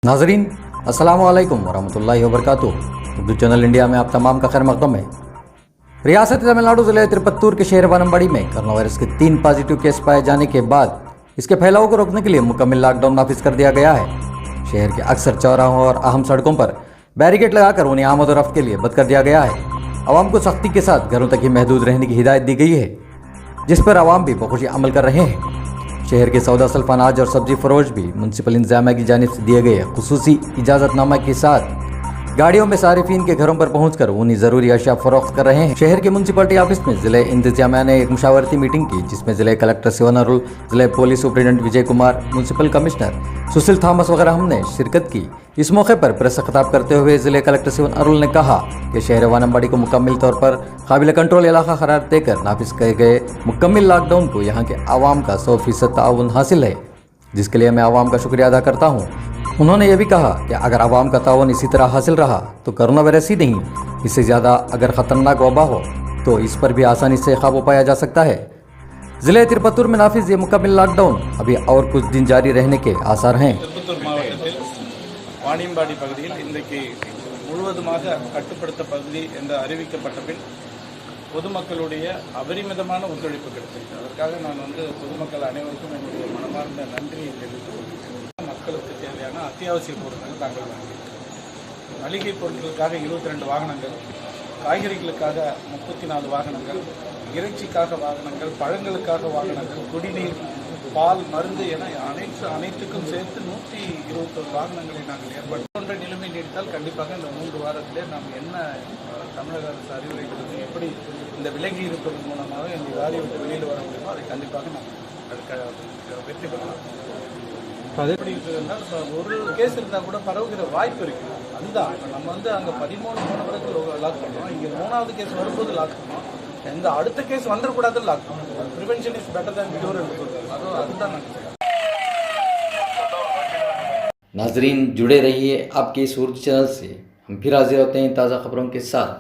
नाजरीन अस्सलाम वालेकुम वरहमतुल्लाहि वबरकातुहू। उर्दू चैनल इंडिया में आप तमाम का खैर मकदम है। रियासत तमिलनाडु ज़िले तिरुपत्तूर के शहर वानम्बाड़ी में कोरोना वायरस के 3 पॉजिटिव केस पाए जाने के बाद इसके फैलाव को रोकने के लिए मुकम्मल लॉकडाउन नाफिज कर दिया गया है। शहर के अक्सर चौराहों और अहम सड़कों पर बैरिकेड लगाकर उन्हें आमद और रफ्त के लिए बंद कर दिया गया है। आवाम को सख्ती के साथ घरों तक ही महदूद रहने की हिदायत दी गई है, जिस पर आवाम भी बखुशी अमल कर रहे हैं। शहर के सौदा सल्फ अनाज और सब्जी फरोश भी म्युनिसिपल इंतजामिया की जानिब से दिए गए खुसूसी इजाज़तनामा के साथ गाड़ियों में सारिफीन के घरों पर पहुंचकर उन्हें ज़रूरी अशिया फरोख्त कर रहे हैं। शहर के म्युनिसिपलिटी ऑफिस में ज़िले इंतजामिया ने एक मुशावरती मीटिंग की, जिसमें ज़िले कलेक्टर शिवन अरुल, ज़िले police superintendent Vijay Kumar, municipal commissioner सुशील थॉमस वगैरह हमने शिरकत की। इस मौके पर प्रेस से खिताब करते हुए ज़िले कलेक्टर शिवन अरुल ने कहा कि शहर वानम्बाड़ी को मुकम्मल तौर पर काबिल कंट्रोल इलाका करार देकर नाफिज किए गए मुकम्मल लॉकडाउन को यहाँ के आवाम का 100% ताउन हासिल है, जिसके लिए मैं आवाम का शुक्रिया अदा करता हूँ। उन्होंने ये भी कहा कि अगर आवाम का ताउन इसी तरह हासिल रहा तो कोरोना वायरस ही नहीं, इससे ज़्यादा अगर ख़तरनाक वबा हो तो इस पर भी आसानी से काबू पाया जा सकता है। ज़िले तिरुपत्तूर में नाफिज ये मुकम्मल लॉकडाउन अभी और कुछ दिन जारी रहने के आसार हैं। திருப்பத்தூர் மாவட்டத்தில் வாணியம்பாடி பகுதியில் இன்றைக்கு முழுவதுமாக கட்டுப்படுத்த பகுதி என்று அறிவிக்கப்பட்ட பின் பொதுமக்களுடைய அபரிமிதமான ஒத்துழைப்பு கிடைத்தது. அதற்காக நான் பொதுமக்கள் அனைவருக்கும் என்னுடைய மனமார்ந்த நன்றியை தெரிவித்து மக்களுக்கு தேவையான அத்தியாவசிய பொருட்கள் தாங்கள் வாங்கியிருக்கிறோம். மளிகை பொருட்களுக்காக 22 வாகனங்கள், காய்கறிகளுக்காக 34 வாகனங்கள், இறைச்சிக்காக வாகனங்கள், பழங்களுக்காக வாகனங்கள், குடிநீர், பால், மருந்து என அனைத்துக்கும் சேர்த்து 121 வாகனங்களை நாங்கள் ஏற்படுத்த நிலைமை நீடித்தால் கண்டிப்பாக இந்த 3 வாரத்திலே நாம் என்ன தமிழக அரசு அறிவுரை கொடுத்து எப்படி இந்த விலகி இருப்பதன் மூலமாக இந்த வியாதியை விட்டு வெளியில் வர முடியுமோ அதை கண்டிப்பாக நாம் வெற்றி பெறலாம். அது எப்படி இருக்குதுன்னா, ஒரு கேஸ் இருந்தால் கூட பரவுகிற வாய்ப்பு இருக்குது. அதுதான் நம்ம அங்கே 13 போன பிறகு லாக் பண்ணுறோம், இங்கே 3வது கேஸ் வரும்போது லாக் பண்ணோம். இந்த அடுத்த கேஸ் வந்துடக்கூடாது லாக் பண்ணுவோம். Prevention is better than cure என்று சொல்கிறோம். அதுதான் நாங்கள் नाजरीन जुड़े रहिए आपके इस उर्दू चैनल से। हम फिर हाजिर होते हैं ताज़ा खबरों के साथ।